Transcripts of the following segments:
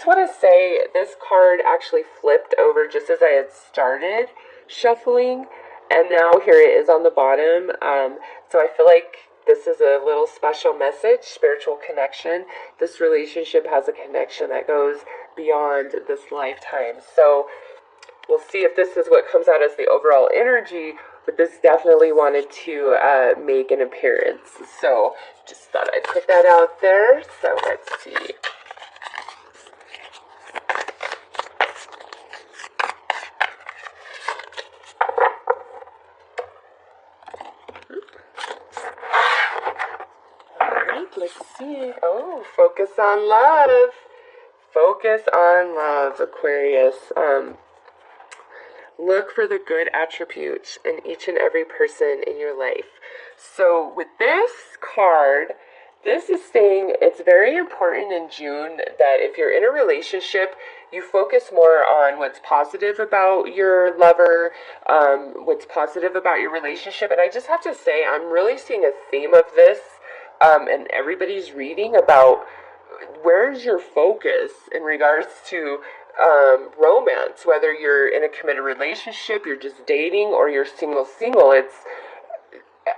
just want to say this card actually flipped over just as I had started shuffling, and now here it is on the bottom. So I feel like this is a little special message, spiritual connection. This relationship has a connection that goes beyond this lifetime. So we'll see if this is what comes out as the overall energy, but this definitely wanted to make an appearance. So just thought I'd put that out there. So let's see. Let's see. Oh, focus on love. Focus on love, Aquarius. Look for the good attributes in each and every person in your life. So with this card, this is saying it's very important in June that if you're in a relationship, you focus more on what's positive about your lover, what's positive about your relationship. And I just have to say, I'm really seeing a theme of this. And everybody's reading about where's your focus in regards to romance, whether you're in a committed relationship, you're just dating, or you're single. It's,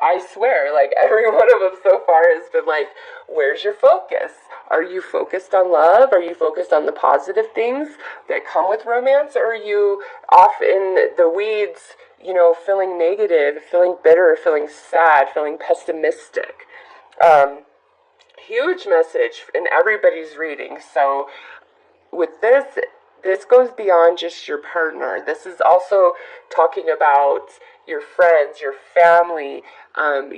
I swear, like every one of them so far has been like, where's your focus? Are you focused on love? Are you focused on the positive things that come with romance? Or are you off in the weeds, feeling negative, feeling bitter, feeling sad, feeling pessimistic? Huge message in everybody's reading. So with this goes beyond just your partner. This is also talking about your friends, your family,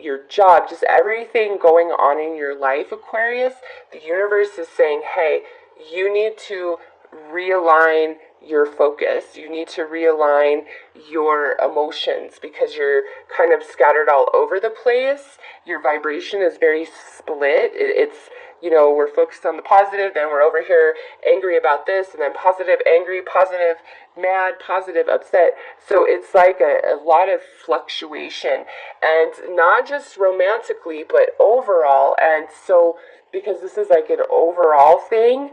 your job, just everything going on in your life, Aquarius. The universe is saying, hey, you need to realign your focus. You need to realign your emotions because you're kind of scattered all over the place. Your vibration is very split. It's we're focused on the positive, then we're over here angry about this, and then positive, angry, positive, mad, positive, upset. So it's like a lot of fluctuation, and not just romantically, but overall. And so because this is like an overall thing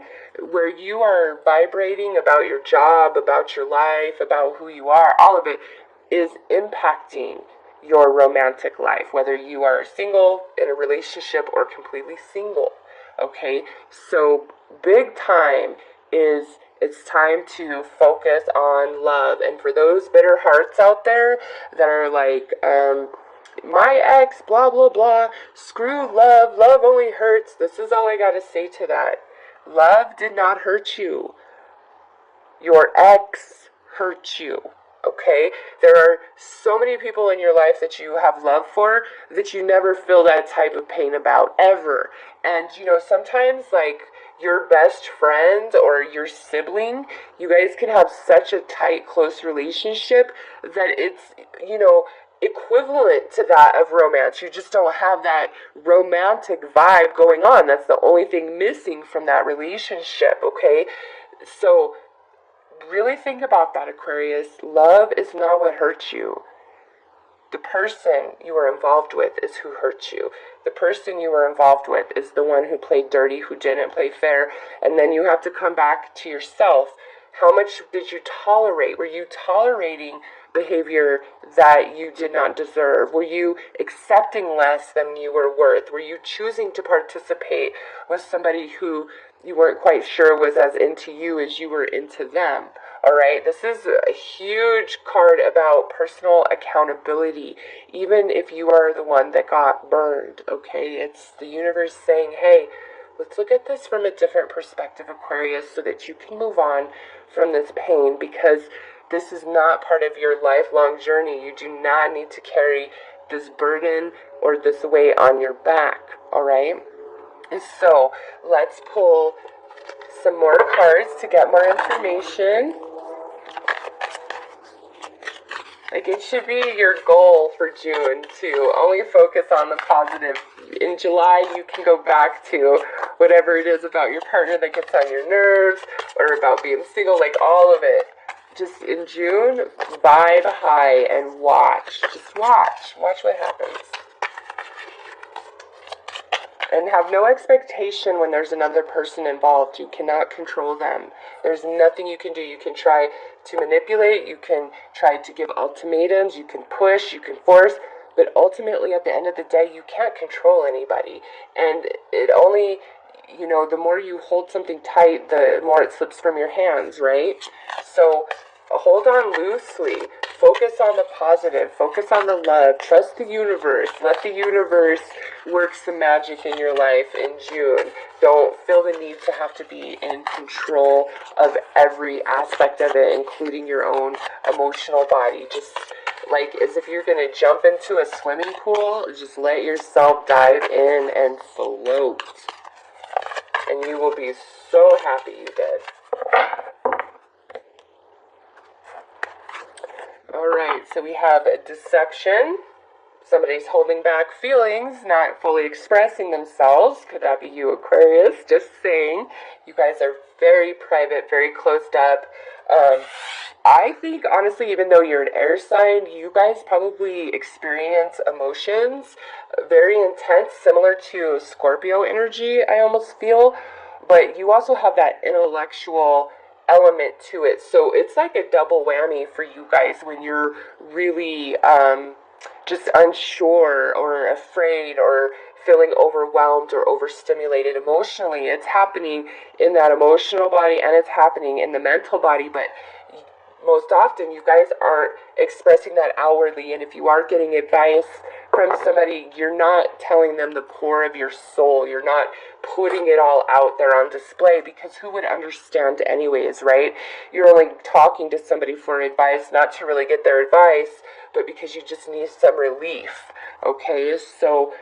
where you are vibrating about your job, about your life, about who you are, all of it is impacting your romantic life, whether you are single, in a relationship, or completely single. Okay, so big time is it's time to focus on love. And for those bitter hearts out there that are like, my ex, blah, blah, blah, screw love, love only hurts. This is all I got to say to that. Love did not hurt you. Your ex hurt you. Okay? There are so many people in your life that you have love for that you never feel that type of pain about, ever. And, sometimes, like, your best friend or your sibling, you guys can have such a tight, close relationship that it's, equivalent to that of romance. You just don't have that romantic vibe going on. That's the only thing missing from that relationship, okay? So really think about that, Aquarius. Love is not what hurts you. The person you are involved with is who hurt you. The person you were involved with is the one who played dirty, who didn't play fair. And then you have to come back to yourself. How much did you tolerate? Were you tolerating behavior that you did not deserve? Were you accepting less than you were worth? Were you choosing to participate with somebody who you weren't quite sure was as into you as you were into them? All right, this is a huge card about personal accountability, even if you are the one that got burned, okay? It's the universe saying, hey, let's look at this from a different perspective, Aquarius, so that you can move on from this pain, because this is not part of your lifelong journey. You do not need to carry this burden or this weight on your back, all right? So let's pull some more cards to get more information. Like, it should be your goal for June to only focus on the positive. In July, you can go back to whatever it is about your partner that gets on your nerves, or about being single, like all of it. Just in June, vibe high and watch. Just watch. Watch what happens. And have no expectation when there's another person involved. You cannot control them. There's nothing you can do. You can try to manipulate, you can try to give ultimatums, you can push, you can force, but ultimately at the end of the day, you can't control anybody. And it only, the more you hold something tight, the more it slips from your hands, right? So hold on loosely. Focus on the positive. Focus on the love. Trust the universe. Let the universe work some magic in your life in June. Don't feel the need to have to be in control of every aspect of it, including your own emotional body. Just like as if you're going to jump into a swimming pool, just let yourself dive in and float. And you will be so happy you did. Alright, so we have a deception. Somebody's holding back feelings, not fully expressing themselves. Could that be you, Aquarius? Just saying. You guys are very private, very closed up. I think, honestly, even though you're an air sign, you guys probably experience emotions very intense, similar to Scorpio energy, I almost feel. But you also have that intellectual element to it. So it's like a double whammy for you guys when you're really just unsure or afraid or feeling overwhelmed or overstimulated emotionally. It's happening in that emotional body and it's happening in the mental body, but most often you guys aren't expressing that outwardly. And if you are getting advice from somebody, you're not telling them the core of your soul. You're not putting it all out there on display, because who would understand anyways, right? You're only talking to somebody for advice, not to really get their advice, but because you just need some relief. Okay, so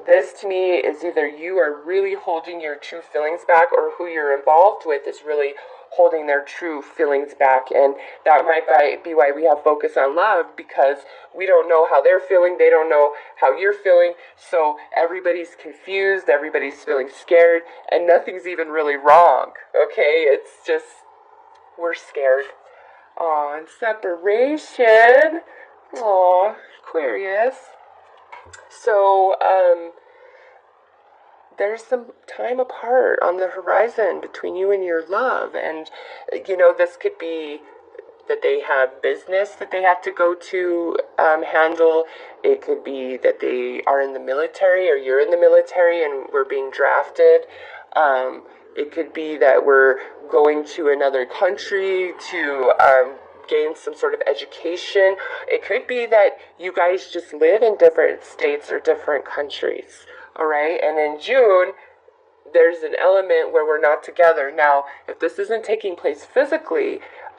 this to me is either you are really holding your true feelings back, or who you're involved with is really holding their true feelings back. And that might be why we have focus on love, because we don't know how they're feeling, they don't know how you're feeling, so everybody's confused, everybody's feeling scared, and nothing's even really wrong. Okay, it's just we're scared. Aw, and separation. Aw, Aquarius. So there's some time apart on the horizon between you and your love. And, this could be that they have business that they have to go to handle. It could be that they are in the military, or you're in the military and we're being drafted. It could be that we're going to another country to gain some sort of education. It could be that you guys just live in different states or different countries. All right, and in June, there's an element where we're not together. Now, if this isn't taking place physically,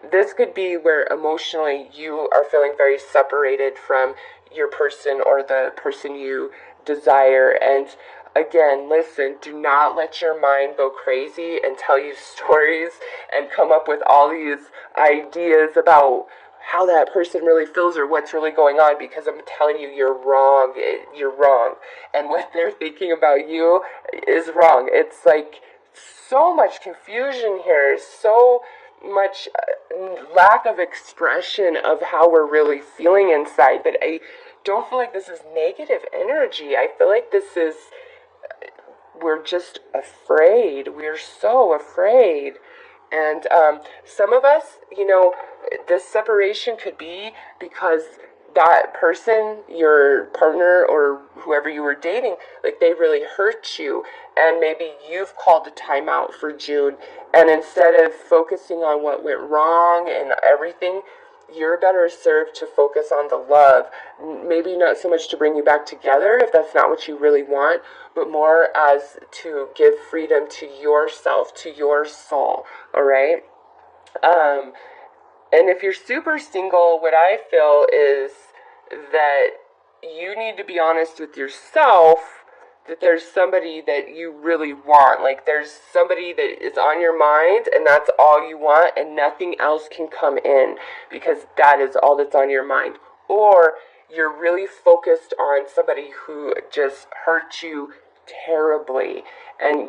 this could be where emotionally you are feeling very separated from your person or the person you desire. And again, listen, do not let your mind go crazy and tell you stories and come up with all these ideas about how that person really feels or what's really going on, because I'm telling you, you're wrong. You're wrong. And what they're thinking about you is wrong. It's like so much confusion here, so much lack of expression of how we're really feeling inside. But I don't feel like this is negative energy. I feel like this is, we're just afraid. We're so afraid. And some of us, this separation could be because that person, your partner or whoever you were dating, like they really hurt you, and maybe you've called a timeout for June, and instead of focusing on what went wrong and everything, you're better served to focus on the love. Maybe not so much to bring you back together if that's not what you really want, but more as to give freedom to yourself, to your soul. All right. And if you're super single, what I feel is that you need to be honest with yourself that there's somebody that you really want. Like there's somebody that is on your mind and that's all you want, and nothing else can come in because that is all that's on your mind. Or you're really focused on somebody who just hurt you terribly, and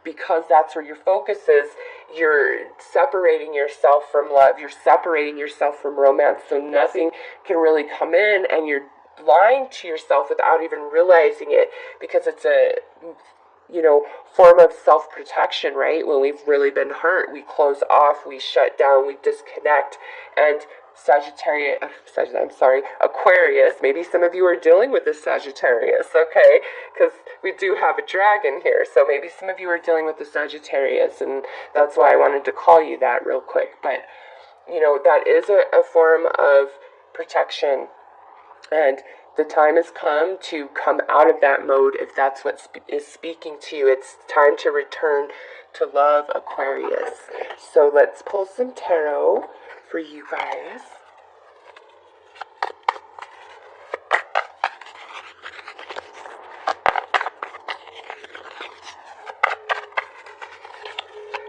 because that's where your focus is, you're separating yourself from love, you're separating yourself from romance, so nothing can really come in, and you're lying to yourself without even realizing it, because it's a, form of self-protection, right? When we've really been hurt, we close off, we shut down, we disconnect. And Aquarius, maybe some of you are dealing with this Sagittarius, okay? Because we do have a dragon here, so maybe some of you are dealing with the Sagittarius, and that's why I wanted to call you that real quick. But, that is a form of protection, and the time has come to come out of that mode if that's what is speaking to you. It's time to return to love, Aquarius. So let's pull some tarot for you guys.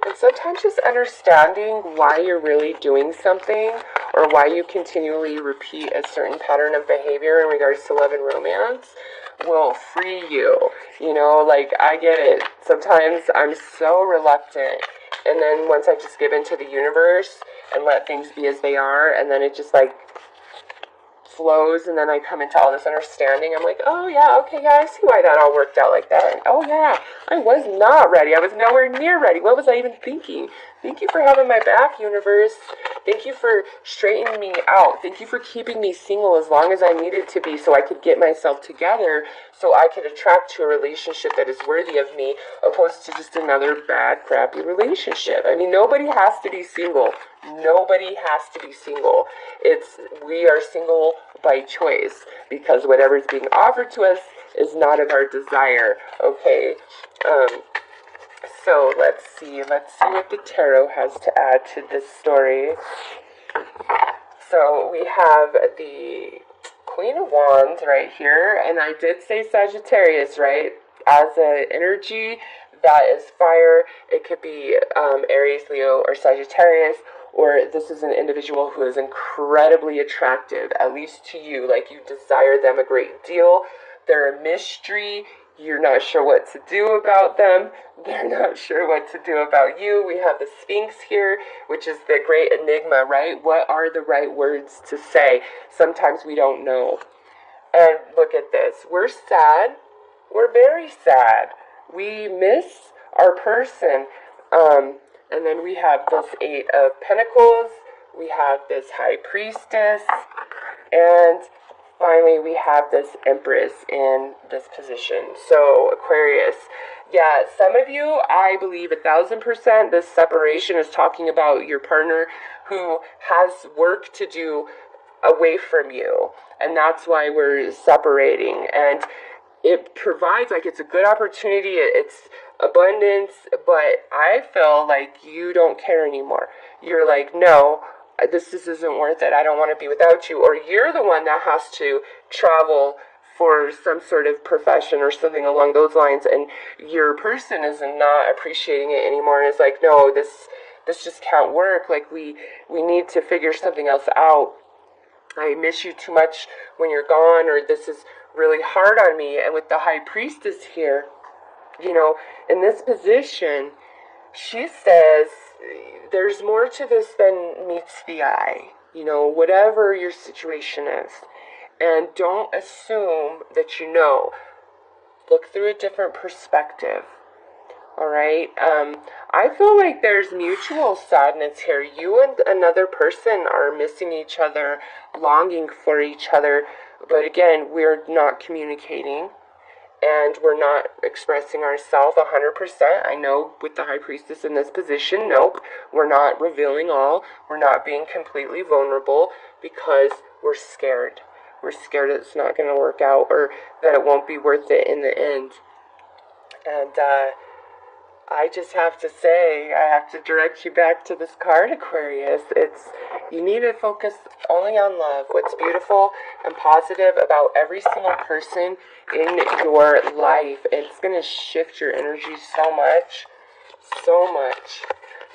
And sometimes just understanding why you're really doing something, or why you continually repeat a certain pattern of behavior in regards to love and romance, will free you. I get it. Sometimes I'm so reluctant, and then once I just give into the universe and let things be as they are, and then it just flows, and then I come into all this understanding. I'm like, oh yeah, okay, yeah, I see why that all worked out like that. And, oh yeah, I was not ready. I was nowhere near ready. What was I even thinking? Thank you for having my back, universe. Thank you for straightening me out. Thank you for keeping me single as long as I needed to be, so I could get myself together, so I could attract to a relationship that is worthy of me, opposed to just another bad, crappy relationship. I mean, nobody has to be single. Nobody has to be single. We are single by choice, because whatever is being offered to us is not of our desire. Okay. So let's see what the tarot has to add to this story. So we have the Queen of Wands right here, and I did say Sagittarius, right? As an energy that is fire, it could be Aries, Leo, or Sagittarius, or this is an individual who is incredibly attractive, at least to you, like you desire them a great deal. They're a mystery. You're not sure what to do about them. They're not sure what to do about you. We have the Sphinx here, which is the great enigma, right? What are the right words to say? Sometimes we don't know. And look at this. We're sad. We're very sad. We miss our person. And then we have this Eight of Pentacles. We have this High Priestess. And finally, we have this Empress in this position. So, Aquarius, yeah, some of you, I believe 1,000%, this separation is talking about your partner who has work to do away from you. And that's why we're separating. And it provides, it's a good opportunity. It's abundance, but I feel like you don't care anymore. You're like, no, this isn't worth it. I don't want to be without you. Or you're the one that has to travel for some sort of profession or something along those lines, and your person is not appreciating it anymore, and it's like, no, this just can't work. We need to figure something else out. I miss you too much when you're gone, or this is really hard on me. And with the High Priestess here, in this position, she says there's more to this than meets the eye, whatever your situation is. And don't assume that you know. Look through a different perspective. All right? I feel like there's mutual sadness here. You and another person are missing each other, longing for each other. But again, we're not communicating. And we're not expressing ourselves 100%. I know with the High Priestess in this position, nope, we're not revealing all. We're not being completely vulnerable because we're scared. We're scared that it's not going to work out, or that it won't be worth it in the end. And I just have to say, I have to direct you back to this card, Aquarius. You need to focus only on love. What's beautiful and positive about every single person in your life. It's going to shift your energy so much. So much.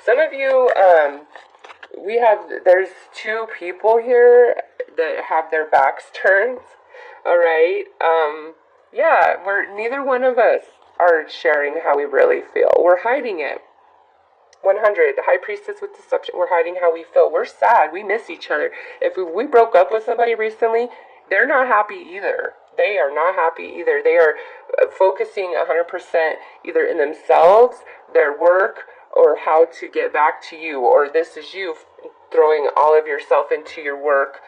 Some of you, there's two people here that have their backs turned. All right. Yeah, neither one of us are sharing how we really feel. We're hiding it. 100. The High Priestess with deception. We're hiding how we feel. We're sad. We miss each other. If we broke up with somebody recently, they're not happy either. They are not happy either. They are focusing 100% either in themselves, their work, or how to get back to you, or this is you throwing all of yourself into your work,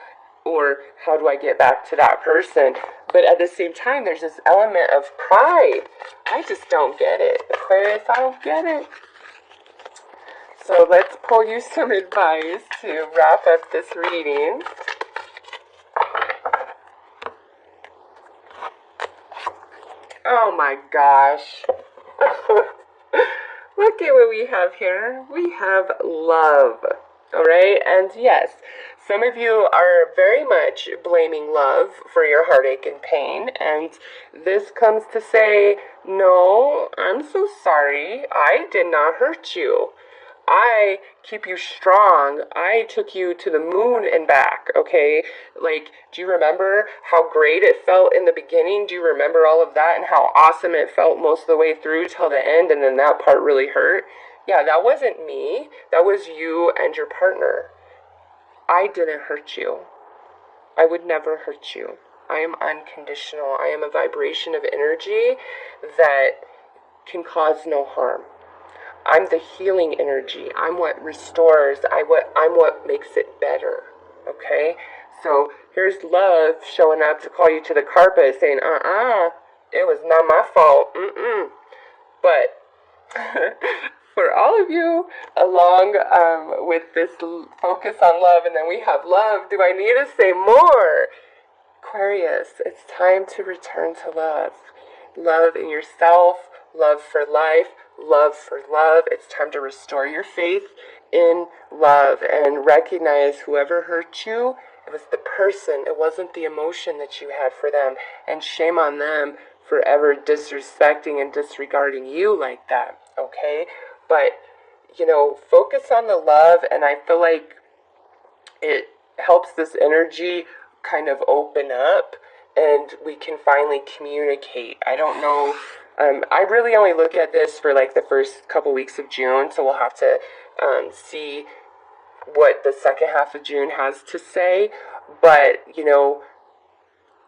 or how do I get back to that person? But at the same time, there's this element of pride. I just don't get it. Aquarius, I don't get it. So let's pull you some advice to wrap up this reading. Oh my gosh. Look at what we have here. We have love. Alright? And yes, some of you are very much blaming love for your heartache and pain. And this comes to say, no, I'm so sorry. I did not hurt you. I keep you strong. I took you to the moon and back, okay? Like, do you remember how great it felt in the beginning? Do you remember all of that and how awesome it felt most of the way through till the end, and then that part really hurt? Yeah, that wasn't me. That was you and your partner. I didn't hurt you. I would never hurt you. I am unconditional. I am a vibration of energy that can cause no harm. I'm the healing energy. I'm what restores. I'm what makes it better. Okay? So here's love showing up to call you to the carpet saying, it was not my fault. But for all of you along with this focus on love, and then we have love, do I need to say more? Aquarius, it's time to return to love. Love in yourself, love for life, love for love. It's time to restore your faith in love and recognize whoever hurt you, it was the person, it wasn't the emotion that you had for them. And shame on them for ever disrespecting and disregarding you like that, okay? But, focus on the love, and I feel like it helps this energy kind of open up, and we can finally communicate. I don't know. I really only look at this for like the first couple weeks of June, so we'll have to see what the second half of June has to say. But,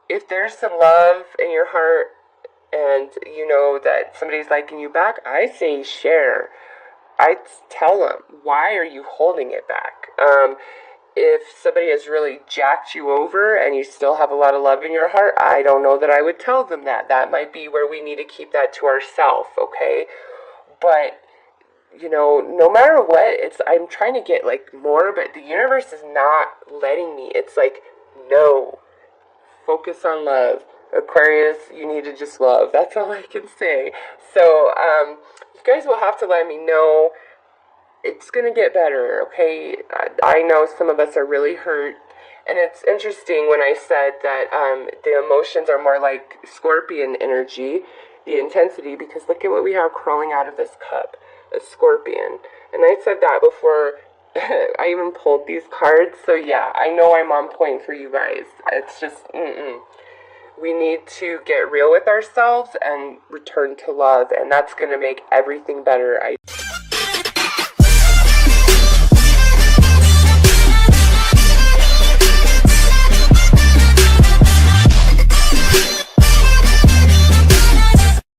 if there's some love in your heart and you know that somebody's liking you back, I say share. I tell them, why are you holding it back? If somebody has really jacked you over and you still have a lot of love in your heart, I don't know that I would tell them that. That might be where we need to keep that to ourselves, okay? But, no matter what, I'm trying to get, more, but the universe is not letting me. It's like, no. Focus on love. Aquarius, you need to just love. That's all I can say. So, you guys will have to let me know. It's going to get better, okay? I know some of us are really hurt. And it's interesting when I said that the emotions are more like scorpion energy, the intensity, because look at what we have crawling out of this cup, a scorpion. And I said that before I even pulled these cards. So yeah, I know I'm on point for you guys. It's just, we need to get real with ourselves and return to love. And that's going to make everything better.